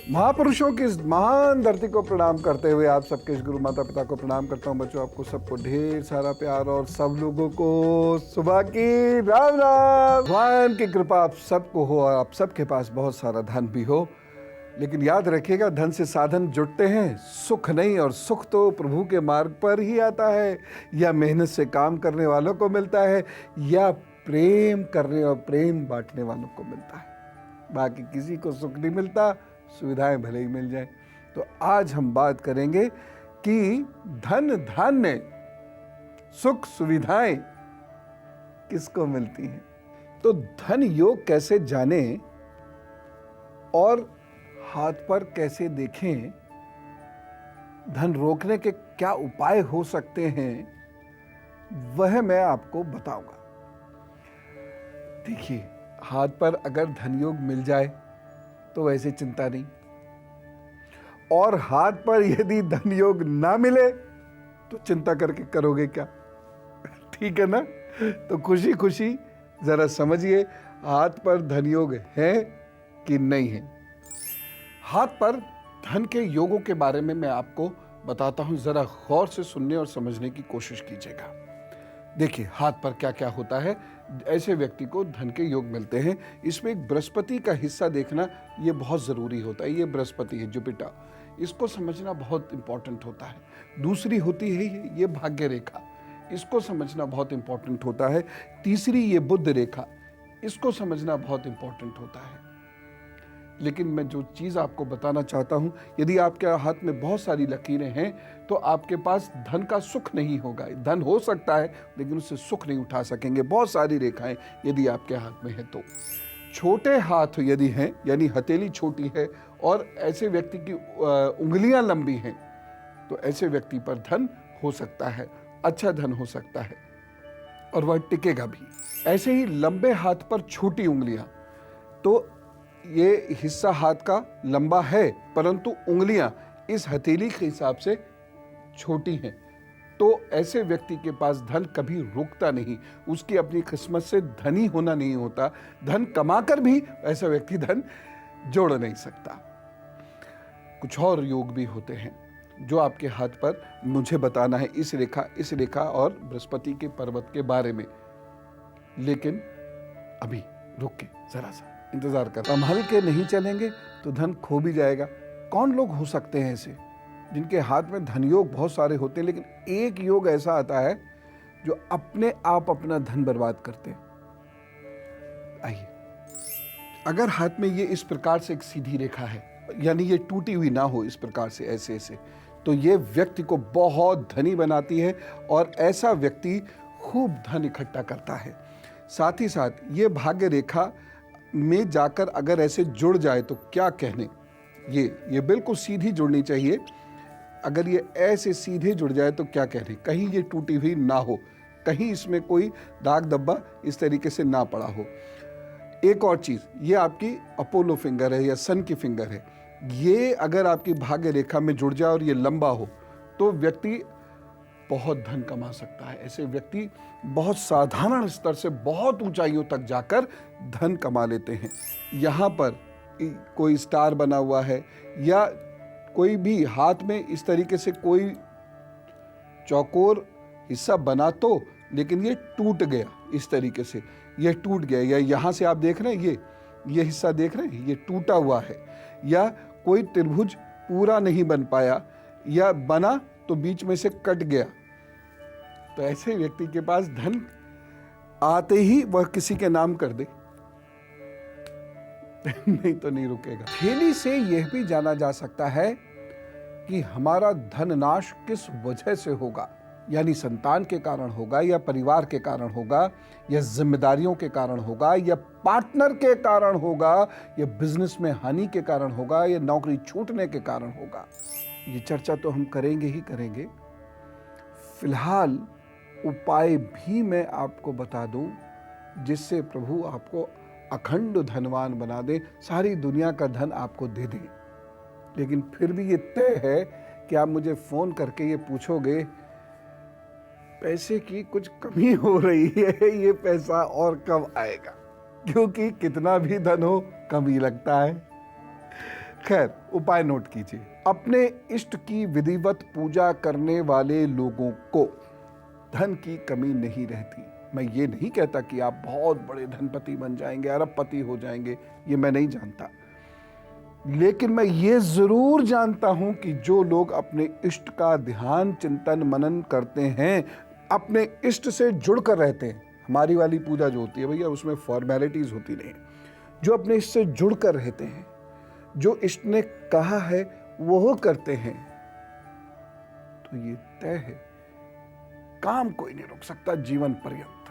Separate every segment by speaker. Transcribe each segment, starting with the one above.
Speaker 1: महापुरुषों की इस महान धरती को प्रणाम करते हुए आप सबके इस गुरु माता पिता को प्रणाम करता हूँ। बच्चों, आपको सबको ढेर सारा प्यार और सब लोगों को सुबह की राम राम। भगवान की कृपा आप सबको हो और आप सबके पास बहुत सारा धन भी हो। लेकिन याद रखिएगा, धन से साधन जुटते हैं, सुख नहीं। और सुख तो प्रभु के मार्ग पर ही आता है, या मेहनत से काम करने वालों को मिलता है, या प्रेम करने और प्रेम बांटने वालों को मिलता है। बाकी किसी को सुख नहीं मिलता, सुविधाएं भले ही मिल जाए। तो आज हम बात करेंगे कि धन धान्य सुख सुविधाएं किसको मिलती हैं। तो धन योग कैसे जाने और हाथ पर कैसे देखें, धन रोकने के क्या उपाय हो सकते हैं, वह मैं आपको बताऊंगा। देखिए, हाथ पर अगर धन योग मिल जाए तो वैसे चिंता नहीं, और हाथ पर यदि धन योग ना मिले तो चिंता करके करोगे क्या? ठीक है ना? तो खुशी खुशी जरा समझिए, हाथ पर धन योग है कि नहीं है। हाथ पर धन के योगों के बारे में मैं आपको बताता हूं, जरा गौर से सुनने और समझने की कोशिश कीजिएगा। देखिए, हाथ पर क्या क्या होता है, ऐसे व्यक्ति को धन के योग मिलते हैं। इसमें एक बृहस्पति का हिस्सा देखना ये बहुत ज़रूरी होता है। ये बृहस्पति है, जुपिटर, इसको समझना बहुत इंपॉर्टेंट होता है। दूसरी होती है ये भाग्य रेखा, इसको समझना बहुत इंपॉर्टेंट होता है। तीसरी ये बुध रेखा, इसको समझना बहुत इंपॉर्टेंट होता है। लेकिन मैं जो चीज़ आपको बताना चाहता हूं, यदि आपके हाथ में बहुत सारी लकीरें हैं तो आपके पास धन का सुख नहीं होगा। धन हो सकता है लेकिन उससे सुख नहीं उठा सकेंगे। बहुत सारी रेखाएं यदि आपके हाथ में है तो। छोटे हाथ यदि हैं, यानी हथेली छोटी है और ऐसे व्यक्ति की उंगलियां लंबी हैं, तो ऐसे व्यक्ति पर धन हो सकता है, अच्छा धन हो सकता है और वह टिकेगा भी। ऐसे ही लंबे हाथ पर छोटी उंगलियां, तो ये हिस्सा हाथ का लंबा है परंतु उंगलियां इस हथेली के हिसाब से छोटी हैं, तो ऐसे व्यक्ति के पास धन कभी रुकता नहीं। उसकी अपनी किस्मत से धनी होना नहीं होता। धन कमाकर भी ऐसा व्यक्ति धन जोड़ नहीं सकता। कुछ और योग भी होते हैं जो आपके हाथ पर मुझे बताना है, इस रेखा और बृहस्पति के पर्वत के बारे में। लेकिन अभी रुक के जरा सा इंतजार कर। संभल के नहीं चलेंगे तो धन खो भी जाएगा। कौन लोग हो सकते हैं ऐसे जिनके हाथ में धन योग बहुत सारे होते हैं, लेकिन एक योग ऐसा आता है जो अपने आप अपना धन बर्बाद करते हैं? आइए, अगर हाथ में ये इस प्रकार से एक सीधी रेखा है, यानी ये टूटी हुई ना हो, इस प्रकार से ऐसे ऐसे, तो ये व्यक्ति को बहुत धनी बनाती है और ऐसा व्यक्ति खूब धन इकट्ठा करता है। साथ ही साथ ये भाग्य रेखा में जाकर अगर ऐसे जुड़ जाए तो क्या कहने, ये बिल्कुल सीधी जुड़नी चाहिए। अगर ये ऐसे सीधे जुड़ जाए तो क्या कहने, कहीं ये टूटी हुई ना हो, कहीं इसमें कोई दाग धब्बा इस तरीके से ना पड़ा हो। एक और चीज, ये आपकी अपोलो फिंगर है या सन की फिंगर है, ये अगर आपकी भाग्य रेखा में जुड़ जाए और ये लंबा हो तो व्यक्ति बहुत धन कमा सकता है। ऐसे व्यक्ति बहुत साधारण स्तर से बहुत ऊंचाइयों तक जाकर धन कमा लेते हैं। यहाँ पर कोई स्टार बना हुआ है या कोई भी हाथ में इस तरीके से कोई चौकोर हिस्सा बना तो, लेकिन ये टूट गया, इस तरीके से ये टूट गया, या यहाँ से आप देख रहे हैं ये हिस्सा देख रहे हैं, ये टूटा हुआ है, या कोई त्रिभुज पूरा नहीं बन पाया या बना तो बीच में से कट गया, तो ऐसे व्यक्ति के पास धन आते ही वह किसी के नाम कर दे नहीं तो नहीं रुकेगा। थैली से यह भी जाना जा सकता है कि हमारा धन नाश किस वजह से होगा, यानी संतान के कारण होगा या परिवार के कारण होगा या जिम्मेदारियों के कारण होगा या पार्टनर के कारण होगा या बिजनेस में हानि के कारण होगा या नौकरी छूटने के कारण होगा। ये चर्चा तो हम करेंगे ही करेंगे। फिलहाल उपाय भी मैं आपको बता दूं जिससे प्रभु आपको अखंड धनवान बना दे, सारी दुनिया का धन आपको दे दे। लेकिन फिर भी ये तय है कि आप मुझे फोन करके ये पूछोगे पैसे की कुछ कमी हो रही है, ये पैसा और कब आएगा, क्योंकि कितना भी धन हो कम ही लगता है। खैर, उपाय नोट कीजिए। अपने इष्ट की विधिवत पूजा करने वाले लोगों को धन की कमी नहीं रहती। मैं ये नहीं कहता कि आप बहुत बड़े धनपति बन जाएंगे, अरबपति हो जाएंगे, ये मैं नहीं जानता। लेकिन मैं ये जरूर जानता हूं कि जो लोग अपने इष्ट का ध्यान, चिंतन, मनन करते हैं, अपने इष्ट से जुड़कर रहते हैं। हमारी वाली पूजा जो होती है भैया, उसमें फॉर्मेलिटीज होती नहीं। जो अपने इष्ट से जुड़कर रहते हैं, जो इष्ट ने कहा है वो करते हैं, तो ये तय है, काम कोई नहीं रोक सकता जीवन पर्यंत।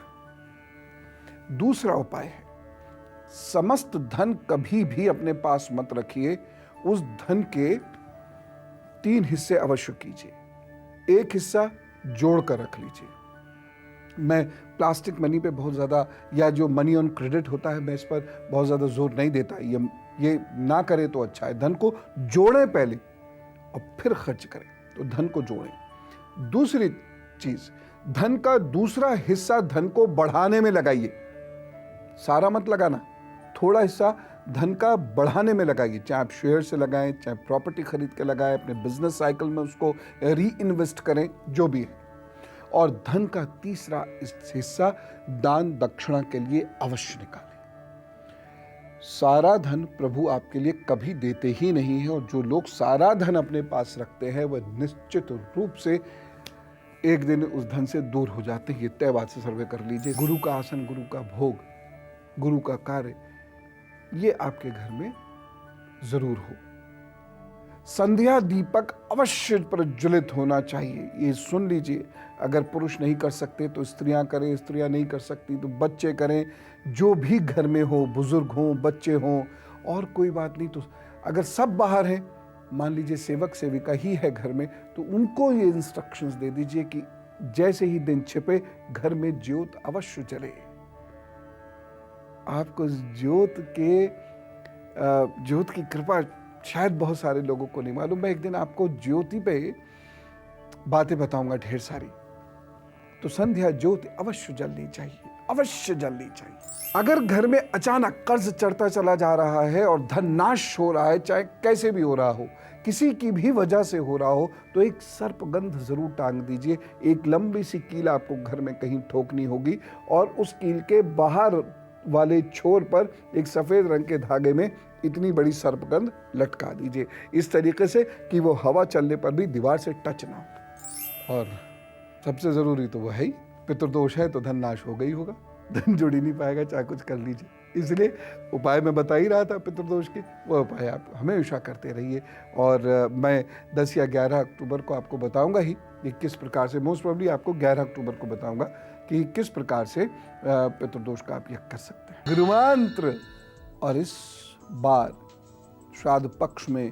Speaker 1: दूसरा उपाय है, समस्त धन कभी भी अपने पास मत रखिए। उस धन के 3 हिस्से अवश्य कीजिए। एक हिस्सा जोड़कर रख लीजिए। मैं प्लास्टिक मनी पे बहुत ज़्यादा, या जो मनी ऑन क्रेडिट होता है, मैं इस पर बहुत ज़्यादा जोर नहीं देता। ये ना करें तो अच्छा है। धन को जोड़ें पहले और फिर खर्च करें, तो धन को जोड़ें। दूसरी चीज, धन का दूसरा हिस्सा धन को बढ़ाने में लगाइए। सारा मत लगाना, थोड़ा हिस्सा धन का बढ़ाने में लगाइए। चाहे आप शेयर से लगाएं, चाहे प्रॉपर्टी खरीद के लगाएं, अपने बिजनेस साइकिल में उसको री इन्वेस्ट करें, जो भी है। और धन का तीसरा हिस्सा दान दक्षिणा के लिए अवश्य निकालें। सारा धन प्रभु आपके लिए कभी देते ही नहीं है, और जो लोग सारा धन अपने पास रखते हैं वह निश्चित रूप से एक दिन उस धन से दूर हो जाते हैं। ये तय बात से सर्वे कर लीजिए। गुरु का आसन, गुरु का भोग, गुरु का कार्य, ये आपके घर में जरूर हो। संध्या दीपक अवश्य प्रज्वलित होना चाहिए। ये सुन लीजिए, अगर पुरुष नहीं कर सकते तो स्त्रियां करें, स्त्रियां नहीं कर सकती तो बच्चे करें। जो भी घर में हो, बुजुर्ग हों, बच्चे हों, और कोई बात नहीं तो अगर सब बाहर हैं, मान लीजिए सेवक सेविका ही है घर में, तो उनको ये इंस्ट्रक्शंस दे दीजिए कि जैसे ही दिन छिपे घर में ज्योत अवश्य जले। आपको ज्योत की कृपा शायद बहुत सारे लोगों को नहीं मालूम। मैं एक दिन आपको ज्योति पे बातें बताऊंगा ढेर सारी। तो संध्या ज्योति अवश्य जलनी चाहिए, अवश्य जलनी चाहिए। अगर घर में अचानक कर्ज चढ़ता चला जा रहा है और धन नाश हो रहा है, चाहे कैसे भी हो रहा हो, किसी की भी वजह से हो रहा हो, तो एक सर्पगंध जरूर टांग दीजिए। एक लंबी सी कील आपको घर में कहीं ठोकनी होगी, और उस कील के बाहर वाले छोर पर एक सफेद रंग के धागे में इतनी बड़ी सर्पगंध लटका दीजिए, इस तरीके से कि वो हवा चलने पर भी दीवार से टच ना हो। और सबसे जरूरी तो वो है ही, पितृदोष है तो धन नाश होगा ही होगा, धन जुड़ ही नहीं पाएगा चाहे कुछ कर लीजिए। इसलिए उपाय मैं बता ही रहा था पितृदोष के, वो उपाय आप हमेशा करते रहिए। और मैं 10 या 11 अक्टूबर को आपको बताऊंगा ही कि किस प्रकार से, मोस्ट प्रोबेबली आपको 11 अक्टूबर को बताऊंगा कि किस प्रकार से पितृदोष का आप यज्ञ कर सकते हैं। गुरुमंत्र। और इस बार श्राद्ध पक्ष में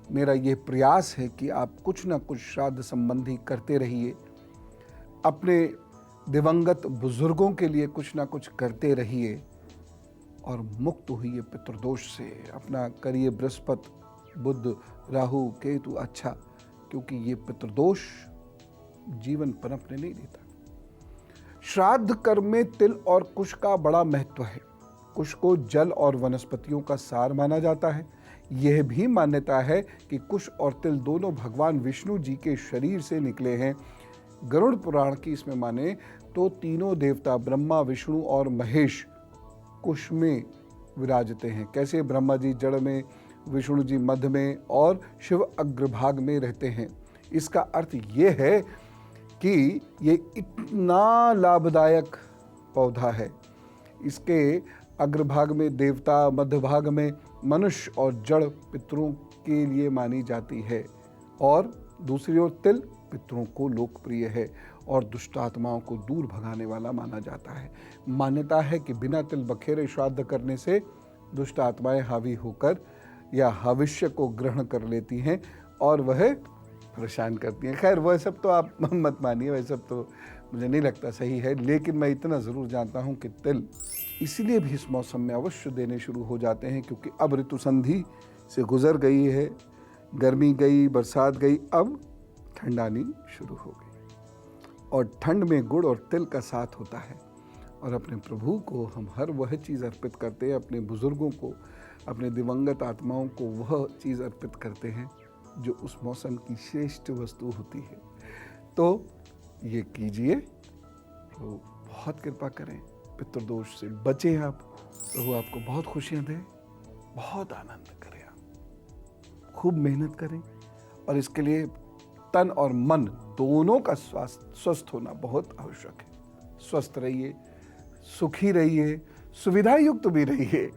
Speaker 1: मेरा ये प्रयास है कि आप कुछ ना कुछ श्राद्ध संबंधी करते रहिए। अपने दिवंगत बुजुर्गों के लिए कुछ ना कुछ करते रहिए, और मुक्त हुई पितृदोष से। अपना करिए बृहस्पति, बुध, राहु, केतु अच्छा, क्योंकि ये पितृदोष जीवन पनपने नहीं देता। श्राद्ध कर्म में तिल और कुश का बड़ा महत्व है। कुश को जल और वनस्पतियों का सार माना जाता है। यह भी मान्यता है कि कुश और तिल दोनों भगवान विष्णु जी के शरीर से निकले हैं। गरुड़ पुराण की इसमें माने तो तीनों देवता ब्रह्मा, विष्णु और महेश कुश में विराजते हैं। कैसे? ब्रह्मा जी जड़ में, विष्णु जी मध्य में और शिव अग्रभाग में रहते हैं। इसका अर्थ ये है कि ये इतना लाभदायक पौधा है। इसके अग्रभाग में देवता, मध्य भाग में मनुष्य और जड़ पितरों के लिए मानी जाती है, और दूसरी ओर तिल पितरों को लोकप्रिय है और दुष्ट आत्माओं को दूर भगाने वाला माना जाता है। मान्यता है कि बिना तिल बखेरे श्राद्ध करने से दुष्ट आत्माएं हावी होकर या भविष्य को ग्रहण कर लेती हैं और वह परेशान करती हैं। खैर वह सब तो आप मत मानिए, वह सब तो मुझे नहीं लगता सही है, लेकिन मैं इतना ज़रूर जानता हूँ कि तिल इसलिए भी इस मौसम में अवश्य देने शुरू हो जाते हैं क्योंकि अब ऋतु संधि से गुजर गई है, गर्मी गई, बरसात गई, अब ठंड आनी शुरू हो गई, और ठंड में गुड़ और तिल का साथ होता है। और अपने प्रभु को हम हर वह चीज़ अर्पित करते हैं, अपने बुजुर्गों को, अपने दिवंगत आत्माओं को वह चीज़ अर्पित करते हैं जो उस मौसम की श्रेष्ठ वस्तु होती है। तो ये कीजिए, तो बहुत कृपा करें, पितृदोष से बचें आप, प्रभु आपको बहुत खुशियाँ दें, बहुत आनंद करें, आप खूब मेहनत करें। और इसके लिए तन और मन दोनों का स्वस्थ होना बहुत आवश्यक है। स्वस्थ रहिए, सुखी रहिए, सुविधा युक्त भी रहिए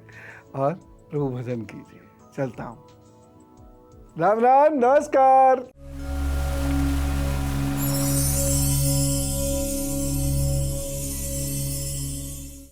Speaker 1: और प्रभु भजन कीजिए। चलता हूँ। राम राम, नमस्कार।